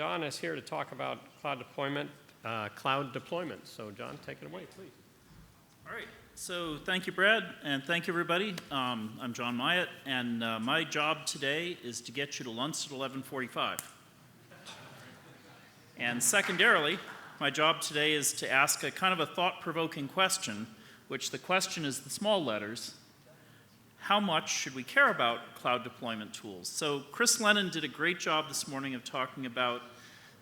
John is here to talk about cloud deployment. So John, take it away, please. All right. So thank you, Brad, and thank you, everybody. I'm John Mailhot, and my job today is to get you to lunch at 11:45. And secondarily, my job today is to ask a kind of a thought-provoking question, which the question is the small letters. How much should we care about cloud deployment tools? So Chris Lennon did a great job this morning of talking about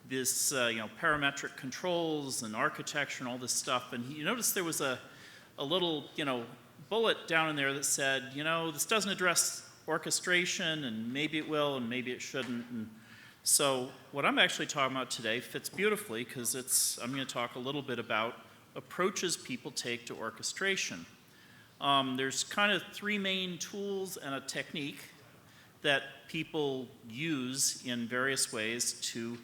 this, parametric controls and architecture and all this stuff. And you notice there was a little, bullet down in there that said, this doesn't address orchestration, and maybe it will, and maybe it shouldn't. And so what I'm actually talking about today fits beautifully because I'm going to talk a little bit about approaches people take to orchestration. There's kind of three main tools and a technique that people use in various ways to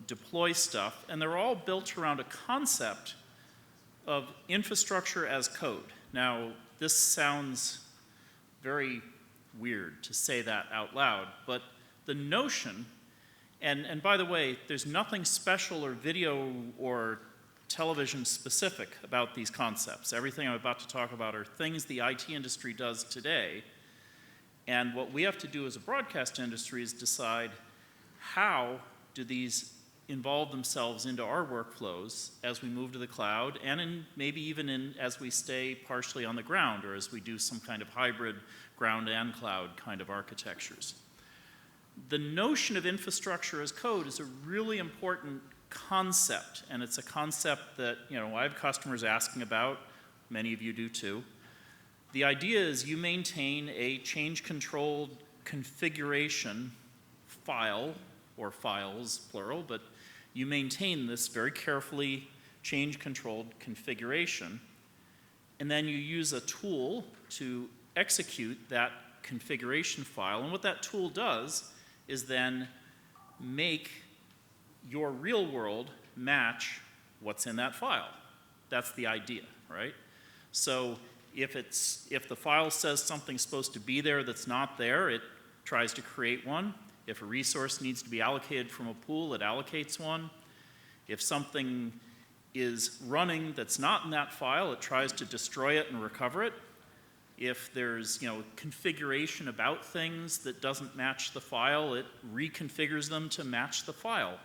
deploy stuff, and they're all built around a concept of infrastructure as code. Now, this sounds very weird to say that out loud, but the notion, and by the way, there's nothing special or video or television specific about these concepts. Everything I'm about to talk about are things the IT industry does today, and what we have to do as a broadcast industry is decide how do these involve themselves into our workflows as we move to the cloud, and maybe even as we stay partially on the ground, or as we do some kind of hybrid ground and cloud kind of architectures. The notion of infrastructure as code is a really important concept, and it's a concept that I have customers asking about. Many of you do too. The idea is you maintain a change-controlled configuration file, or files, plural, but you maintain this very carefully change-controlled configuration, and then you use a tool to execute that configuration file. And what that tool does is then make your real world match what's in that file. That's the idea, right? So if the file says something's supposed to be there that's not there, it tries to create one. If a resource needs to be allocated from a pool, it allocates one. If something is running that's not in that file, it tries to destroy it and recover it. If there's configuration about things that doesn't match the file, it reconfigures them to match the file.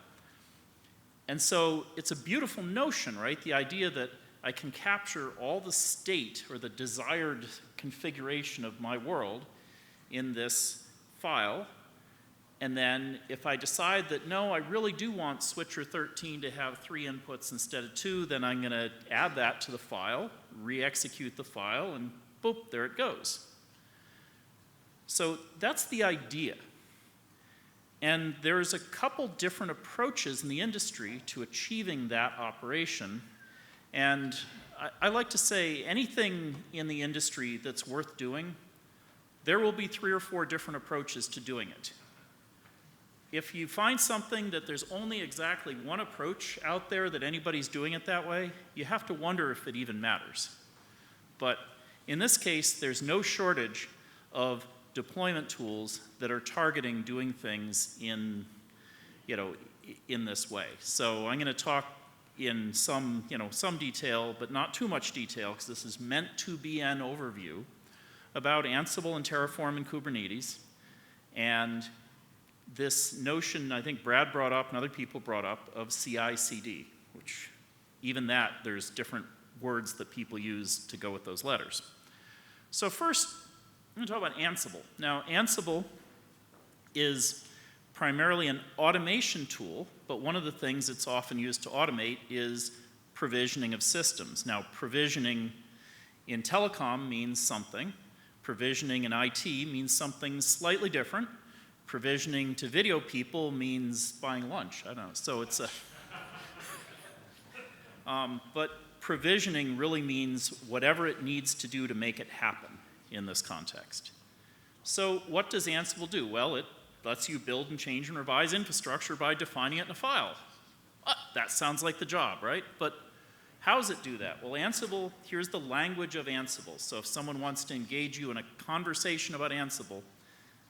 And so it's a beautiful notion, right? The idea that I can capture all the state or the desired configuration of my world in this file. And then if I decide that, no, I really do want switcher 13 to have 3 inputs instead of 2, then I'm going to add that to the file, re-execute the file, and boop, there it goes. So that's the idea. And there's a couple different approaches in the industry to achieving that operation. And I like to say anything in the industry that's worth doing, there will be 3 or 4 different approaches to doing it. If you find something that there's only exactly one approach out there that anybody's doing it that way, you have to wonder if it even matters. But in this case, there's no shortage of deployment tools that are targeting doing things in this way. So I'm going to talk in some detail, but not too much detail, because this is meant to be an overview about Ansible and Terraform and Kubernetes, and this notion I think Brad brought up and other people brought up of CI/CD, which even that, there's different words that people use to go with those letters. So first, I'm going to talk about Ansible. Now, Ansible is primarily an automation tool, but one of the things it's often used to automate is provisioning of systems. Now, provisioning in telecom means something. Provisioning in IT means something slightly different. Provisioning to video people means buying lunch. I don't know. So it's a... but provisioning really means whatever it needs to do to make it happen in this context. So what does Ansible do? Well, it lets you build and change and revise infrastructure by defining it in a file. That sounds like the job, right? But how does it do that? Well, Ansible, here's the language of Ansible. So if someone wants to engage you in a conversation about Ansible,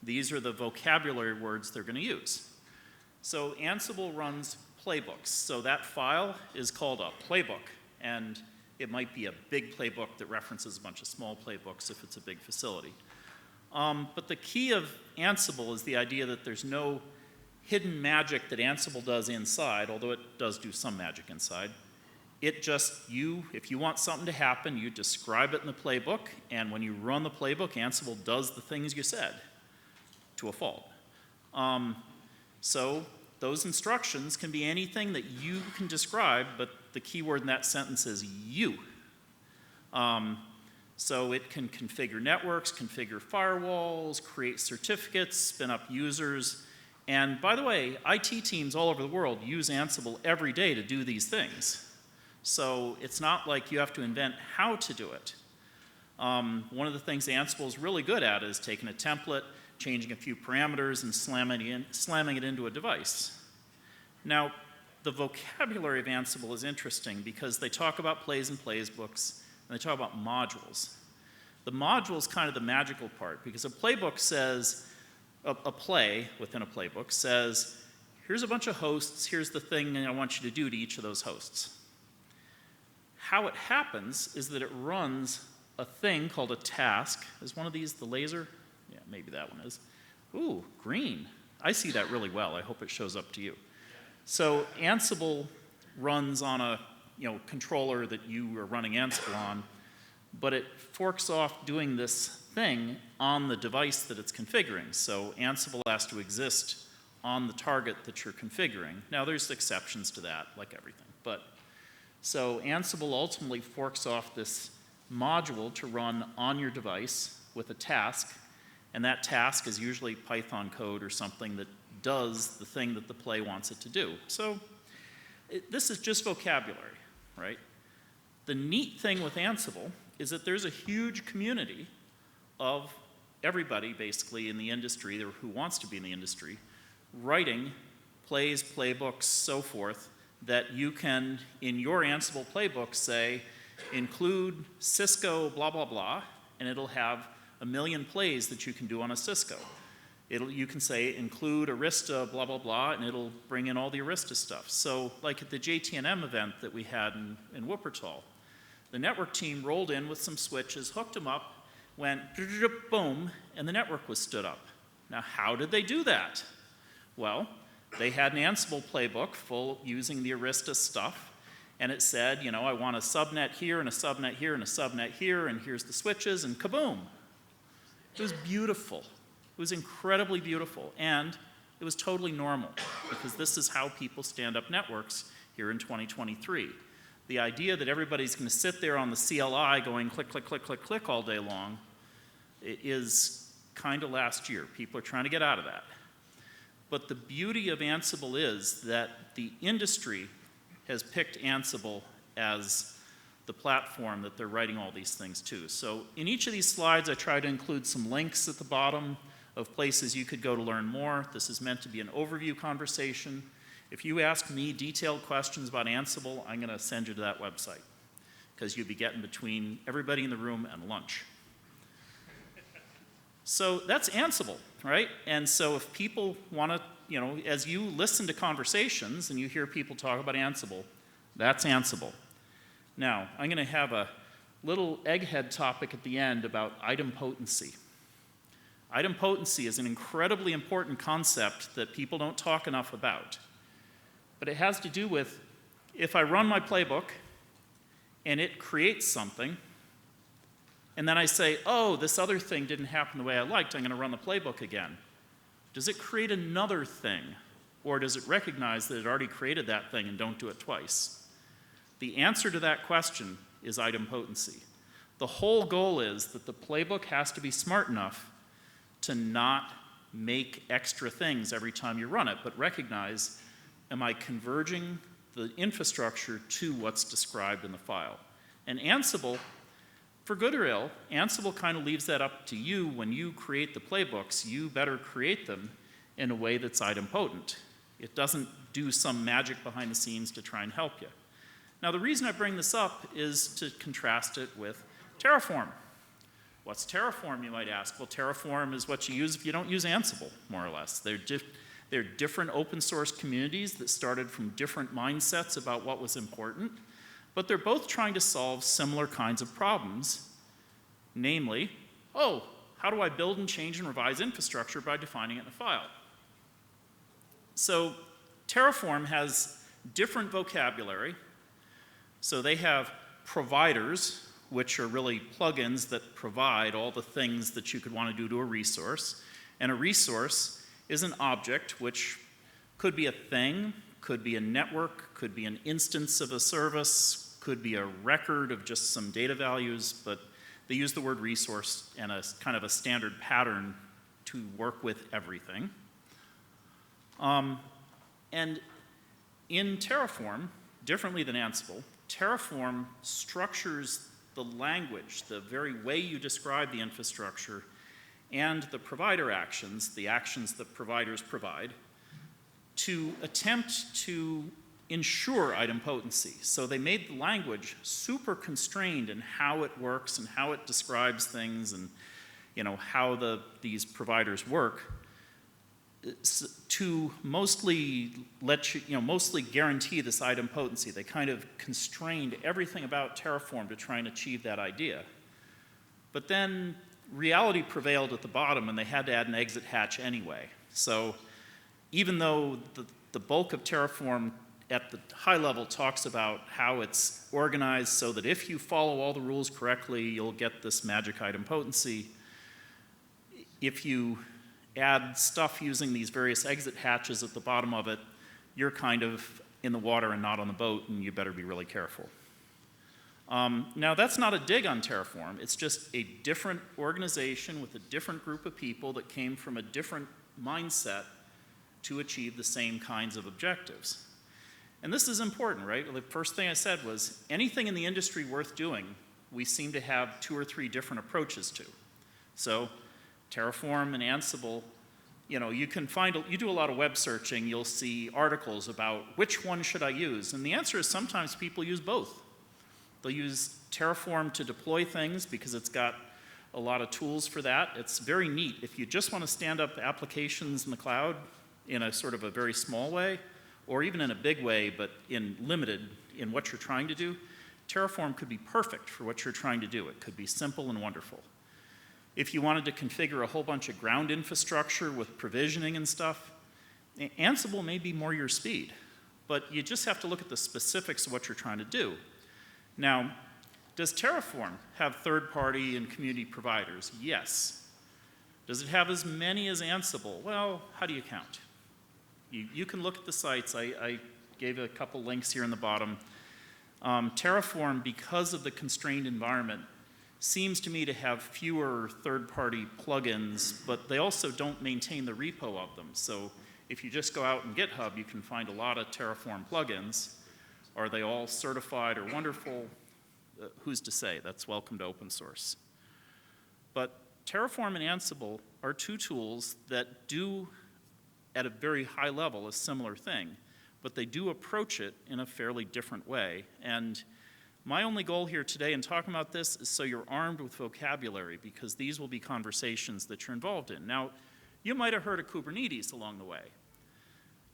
these are the vocabulary words they're going to use. So Ansible runs playbooks. So that file is called a playbook, and it might be a big playbook that references a bunch of small playbooks if it's a big facility. But the key of Ansible is the idea that there's no hidden magic that Ansible does inside, although it does do some magic inside. It just, if you want something to happen, you describe it in the playbook, and when you run the playbook, Ansible does the things you said, to a fault. So those instructions can be anything that you can describe, but the key word in that sentence is you. So it can configure networks, configure firewalls, create certificates, spin up users. And by the way, IT teams all over the world use Ansible every day to do these things. So it's not like you have to invent how to do it. One of the things Ansible is really good at is taking a template, changing a few parameters, and slamming it into a device. Now, the vocabulary of Ansible is interesting because they talk about plays and plays books, and they talk about modules. The module is kind of the magical part because a playbook says, a play within a playbook says, here's a bunch of hosts, here's the thing I want you to do to each of those hosts. How it happens is that it runs a thing called a task. Is one of these the laser? Yeah, maybe that one is. Ooh, green. I see that really well. I hope it shows up to you. So Ansible runs on a controller that you are running Ansible on, but it forks off doing this thing on the device that it's configuring. So Ansible has to exist on the target that you're configuring. Now there's exceptions to that, like everything. So Ansible ultimately forks off this module to run on your device with a task, and that task is usually Python code or something that does the thing that the play wants it to do. So this is just vocabulary, right? The neat thing with Ansible is that there's a huge community of everybody basically in the industry or who wants to be in the industry writing plays, playbooks, so forth, that you can, in your Ansible playbook, say, include Cisco blah, blah, blah, and it'll have 1 million plays that you can do on a Cisco. You can say, include Arista blah, blah, blah, and it'll bring in all the Arista stuff. So like at the JTNM event that we had in Wuppertal, the network team rolled in with some switches, hooked them up, went boom, and the network was stood up. Now, how did they do that? Well, they had an Ansible playbook full using the Arista stuff, and it said, I want a subnet here, and a subnet here, and a subnet here, and here's the switches, and kaboom. It was beautiful. It was incredibly beautiful, and it was totally normal, because this is how people stand up networks here in 2023. The idea that everybody's going to sit there on the CLI going click, click, click, click, click all day long is kind of last year. People are trying to get out of that. But the beauty of Ansible is that the industry has picked Ansible as the platform that they're writing all these things to. So in each of these slides, I try to include some links at the bottom of places you could go to learn more. This is meant to be an overview conversation. If you ask me detailed questions about Ansible, I'm going to send you to that website because you'll be getting between everybody in the room and lunch. So that's Ansible, right? And so if people want to, as you listen to conversations and you hear people talk about Ansible, that's Ansible. Now, I'm going to have a little egghead topic at the end about idempotency. Idempotency is an incredibly important concept that people don't talk enough about. But it has to do with if I run my playbook and it creates something, and then I say, oh, this other thing didn't happen the way I liked, I'm going to run the playbook again. Does it create another thing? Or does it recognize that it already created that thing and don't do it twice? The answer to that question is idempotency. The whole goal is that the playbook has to be smart enough to not make extra things every time you run it, but recognize, am I converging the infrastructure to what's described in the file? And Ansible, for good or ill, Ansible kind of leaves that up to you when you create the playbooks. You better create them in a way that's idempotent. It doesn't do some magic behind the scenes to try and help you. Now, the reason I bring this up is to contrast it with Terraform. What's Terraform, you might ask? Well, Terraform is what you use if you don't use Ansible, more or less. They're different open source communities that started from different mindsets about what was important, but they're both trying to solve similar kinds of problems, namely, oh, how do I build and change and revise infrastructure by defining it in a file? So Terraform has different vocabulary. So they have providers, which are really plugins that provide all the things that you could want to do to a resource. And a resource is an object, which could be a thing, could be a network, could be an instance of a service, could be a record of just some data values, but they use the word resource and a kind of a standard pattern to work with everything. And in Terraform, differently than Ansible, Terraform structures the language, the very way you describe the infrastructure, and the provider actions, the actions that providers provide, to attempt to ensure idempotency. So they made the language super constrained in how it works and how it describes things and how these providers work, to mostly mostly guarantee this idempotency. They kind of constrained everything about Terraform to try and achieve that idea. But then reality prevailed at the bottom, and they had to add an exit hatch anyway. So even though the bulk of Terraform at the high level talks about how it's organized so that if you follow all the rules correctly, you'll get this magic idempotency, if you add stuff using these various exit hatches at the bottom of it, you're kind of in the water and not on the boat, and you better be really careful. Now, that's not a dig on Terraform. It's just a different organization with a different group of people that came from a different mindset to achieve the same kinds of objectives. And this is important, right? The first thing I said was anything in the industry worth doing, we seem to have 2 or 3 different approaches to. So Terraform and Ansible, you can you do a lot of web searching, you'll see articles about which one should I use? And the answer is sometimes people use both. They'll use Terraform to deploy things because it's got a lot of tools for that. It's very neat. If you just want to stand up applications in the cloud in a sort of a very small way, or even in a big way, but limited in what you're trying to do, Terraform could be perfect for what you're trying to do. It could be simple and wonderful. If you wanted to configure a whole bunch of ground infrastructure with provisioning and stuff, Ansible may be more your speed, but you just have to look at the specifics of what you're trying to do. Now, does Terraform have third-party and community providers? Yes. Does it have as many as Ansible? Well, how do you count? You can look at the sites. I gave a couple links here in the bottom. Terraform, because of the constrained environment, seems to me to have fewer third-party plugins, but they also don't maintain the repo of them. So if you just go out in GitHub, you can find a lot of Terraform plugins. Are they all certified or wonderful? Who's to say? That's welcome to open source. But Terraform and Ansible are 2 tools that do, at a very high level, a similar thing, but they do approach it in a fairly different way. And my only goal here today in talking about this is so you're armed with vocabulary, because these will be conversations that you're involved in. Now, you might have heard of Kubernetes along the way.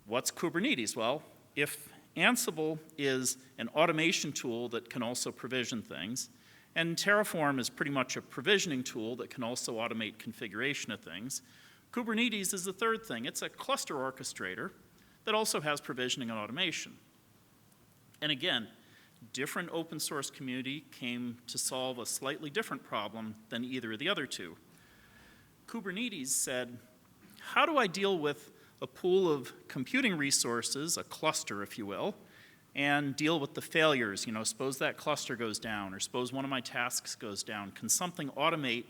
What's Kubernetes? Well, if Ansible is an automation tool that can also provision things, and Terraform is pretty much a provisioning tool that can also automate configuration of things, Kubernetes is the third thing. It's a cluster orchestrator that also has provisioning and automation. And again, different open source community came to solve a slightly different problem than either of the other 2. Kubernetes said, how do I deal with a pool of computing resources, a cluster, if you will, and deal with the failures? Suppose that cluster goes down, or suppose one of my tasks goes down. Can something automate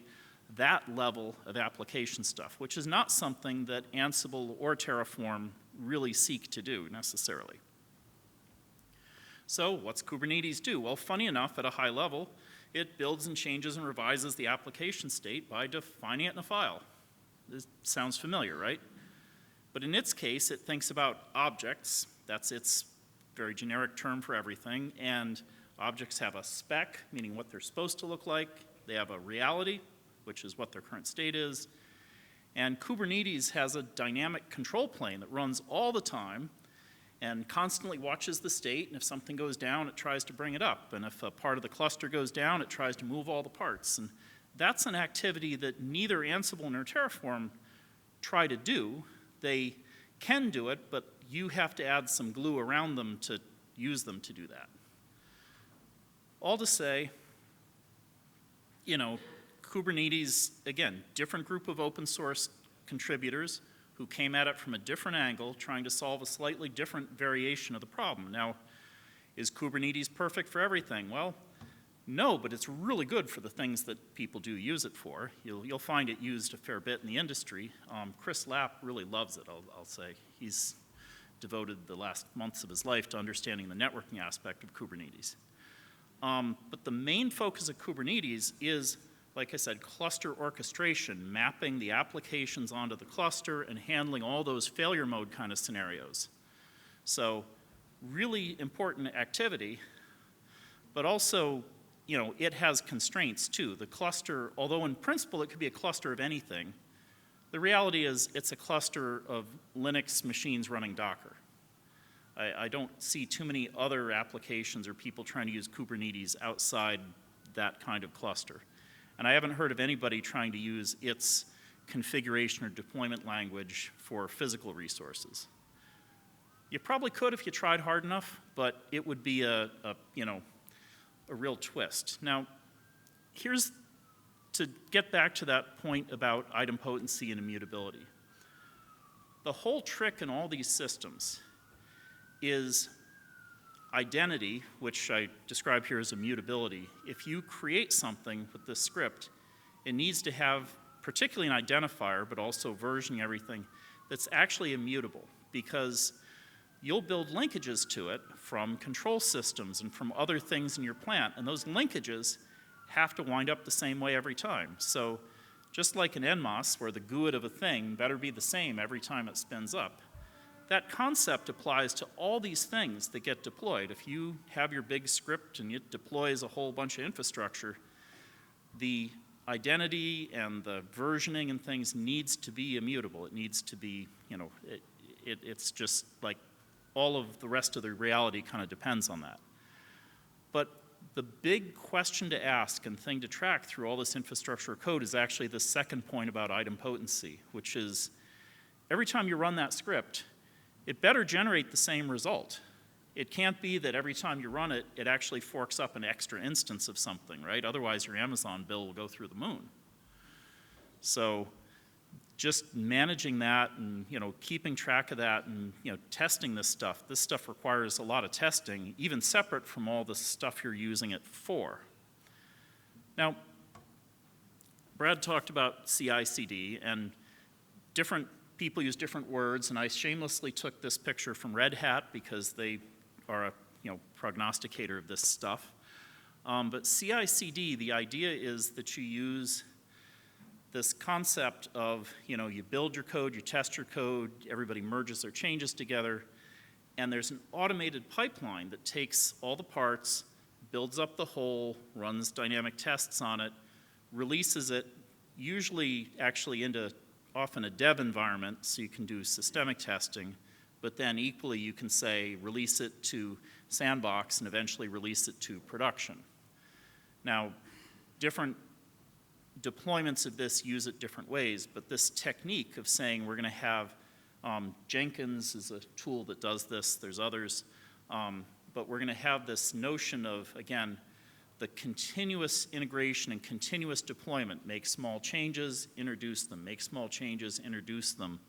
that level of application stuff, which is not something that Ansible or Terraform really seek to do necessarily. So what's Kubernetes do? Well, funny enough, at a high level, it builds and changes and revises the application state by defining it in a file. This sounds familiar, right? But in its case, it thinks about objects. That's its very generic term for everything. And objects have a spec, meaning what they're supposed to look like. They have a reality, which is what their current state is. And Kubernetes has a dynamic control plane that runs all the time and constantly watches the state, and if something goes down, it tries to bring it up. And if a part of the cluster goes down, it tries to move all the parts. And that's an activity that neither Ansible nor Terraform try to do. They can do it, but you have to add some glue around them to use them to do that. All to say, Kubernetes, again, different group of open source contributors who came at it from a different angle, trying to solve a slightly different variation of the problem. Now, is Kubernetes perfect for everything? Well, no, but it's really good for the things that people do use it for. You'll find it used a fair bit in the industry. Chris Lapp really loves it, I'll say. He's devoted the last months of his life to understanding the networking aspect of Kubernetes. But the main focus of Kubernetes is, like I said, cluster orchestration, mapping the applications onto the cluster and handling all those failure mode kind of scenarios. So really important activity, but also, it has constraints too. The cluster, although in principle it could be a cluster of anything, the reality is it's a cluster of Linux machines running Docker. I don't see too many other applications or people trying to use Kubernetes outside that kind of cluster. And I haven't heard of anybody trying to use its configuration or deployment language for physical resources. You probably could if you tried hard enough, but it would be a real twist. Now, here's to get back to that point about idempotency and immutability. The whole trick in all these systems is identity, which I describe here as immutability. If you create something with this script, it needs to have particularly an identifier, but also versioning everything, that's actually immutable, because you'll build linkages to it from control systems and from other things in your plant, and those linkages have to wind up the same way every time. So just like an NMOS, where the GUID of a thing better be the same every time it spins up, that concept applies to all these things that get deployed. If you have your big script and it deploys a whole bunch of infrastructure, the identity and the versioning and things needs to be immutable. It needs to be, it's just like all of the rest of the reality kind of depends on that. But the big question to ask and thing to track through all this infrastructure code is actually the second point about idempotency, which is every time you run that script, it better generate the same result. It can't be that every time you run it, it actually forks up an extra instance of something, right? Otherwise, your Amazon bill will go through the moon. So just managing that and keeping track of that and testing this stuff requires a lot of testing, even separate from all the stuff you're using it for. Now, Brad talked about CI/CD, and different people use different words, and I shamelessly took this picture from Red Hat because they are a prognosticator of this stuff. But CI/CD, the idea is that you use this concept of, you build your code, you test your code, everybody merges their changes together, and there's an automated pipeline that takes all the parts, builds up the whole, runs dynamic tests on it, releases it, usually actually into often a dev environment, so you can do systemic testing, but then equally you can say release it to sandbox and eventually release it to production. Now, different deployments of this use it different ways, but this technique of saying we're going to have Jenkins is a tool that does this, there's others, but we're going to have this notion of, again, the continuous integration and continuous deployment. Make small changes, introduce them. Make small changes, introduce them.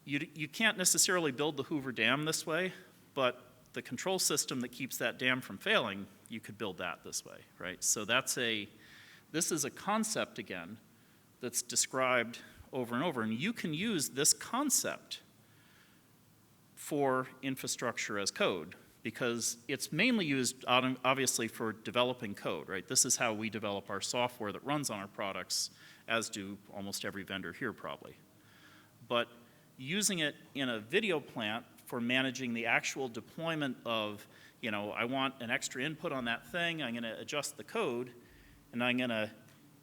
You can't necessarily build the Hoover Dam this way, but the control system that keeps that dam from failing, you could build that this way, right? So this is a concept, again, that's described over and over, and you can use this concept for infrastructure as code, because it's mainly used, obviously, for developing code, right? This is how we develop our software that runs on our products, as do almost every vendor here, probably. But using it in a video plant for managing the actual deployment of, I want an extra input on that thing, I'm going to adjust the code, and I'm going to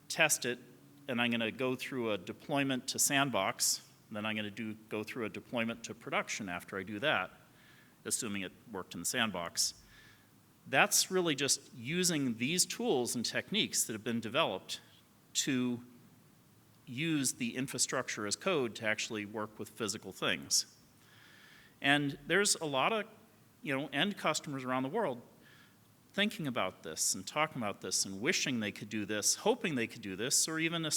test it and I'm going to go through a deployment to sandbox, then I'm going to go through a deployment to production after I do that, assuming it worked in the sandbox. That's really just using these tools and techniques that have been developed to use the infrastructure as code to actually work with physical things. And there's a lot of end customers around the world thinking about this and talking about this and wishing they could do this, hoping they could do this, or even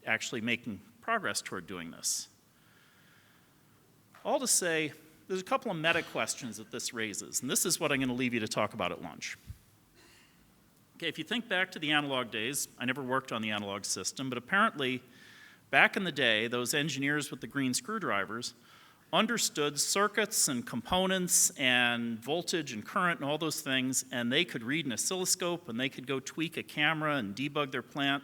actually making progress toward doing this. All to say, there's a couple of meta questions that this raises, and this is what I'm going to leave you to talk about at lunch. Okay, if you think back to the analog days, I never worked on the analog system, but apparently back in the day, those engineers with the green screwdrivers understood circuits and components and voltage and current and all those things, and they could read an oscilloscope and they could go tweak a camera and debug their plant.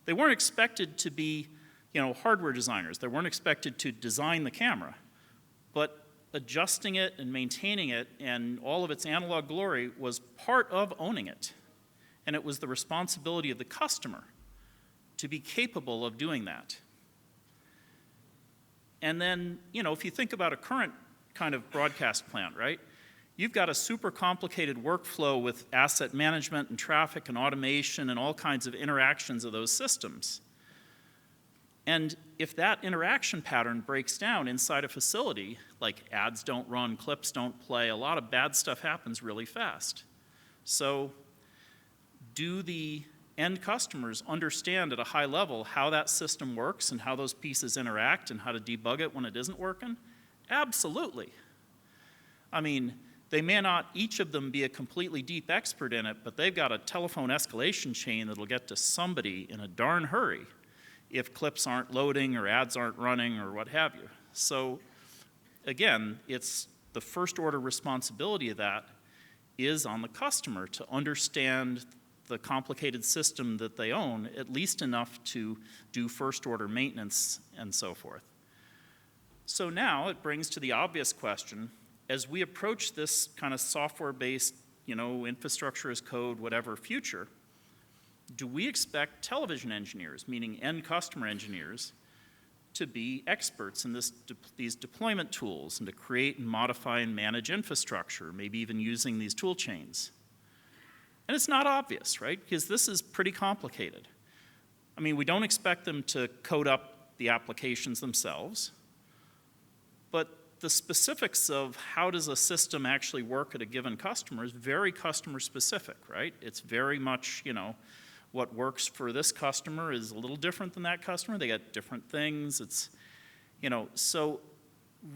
They weren't expected to be, hardware designers. They weren't expected to design the camera, but adjusting it and maintaining it and all of its analog glory was part of owning it. And it was the responsibility of the customer to be capable of doing that. And then, if you think about a current kind of broadcast plant, right? You've got a super complicated workflow with asset management and traffic and automation and all kinds of interactions of those systems. And if that interaction pattern breaks down inside a facility, like ads don't run, clips don't play, a lot of bad stuff happens really fast. So do the end customers understand at a high level how that system works and how those pieces interact and how to debug it when it isn't working? Absolutely. I mean, they may not each of them be a completely deep expert in it, but they've got a telephone escalation chain that'll get to somebody in a darn hurry if clips aren't loading or ads aren't running or what have you. So again, it's the first order responsibility of that is on the customer to understand the complicated system that they own, at least enough to do first order maintenance and so forth. So now it brings to the obvious question, as we approach this kind of software-based, infrastructure as code, whatever future, do we expect television engineers, meaning end customer engineers, to be experts in these deployment tools and to create and modify and manage infrastructure, maybe even using these tool chains? And it's not obvious, right? Because this is pretty complicated. I mean, we don't expect them to code up the applications themselves, but the specifics of how does a system actually work at a given customer is very customer specific, right? It's very much, what works for this customer is a little different than that customer. They got different things. It's, so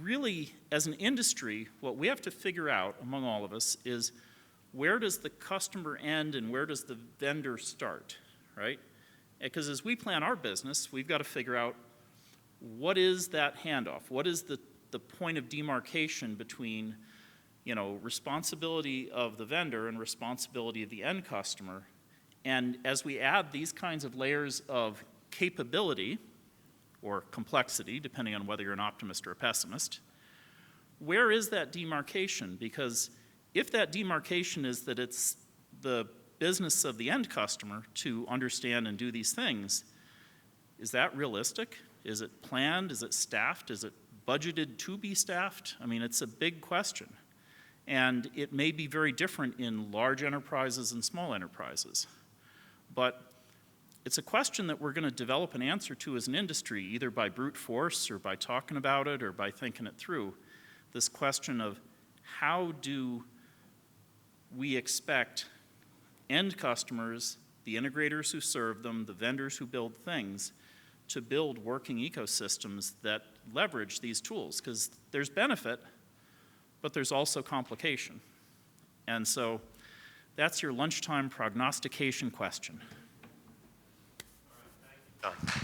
really, as an industry, what we have to figure out among all of us is where does the customer end and where does the vendor start, right? Because as we plan our business, we've got to figure out what is that handoff? What is the point of demarcation between, responsibility of the vendor and responsibility of the end customer? And as we add these kinds of layers of capability or complexity, depending on whether you're an optimist or a pessimist, where is that demarcation? Because if that demarcation is that it's the business of the end customer to understand and do these things, is that realistic? Is it planned? Is it staffed? Is it budgeted to be staffed? I mean, it's a big question. And it may be very different in large enterprises and small enterprises. But it's a question that we're going to develop an answer to as an industry, either by brute force or by talking about it or by thinking it through. This question of how do we expect end customers, the integrators who serve them, the vendors who build things, to build working ecosystems that leverage these tools? Because there's benefit, but there's also complication. And so that's your lunchtime prognostication question. All right, thank you, John.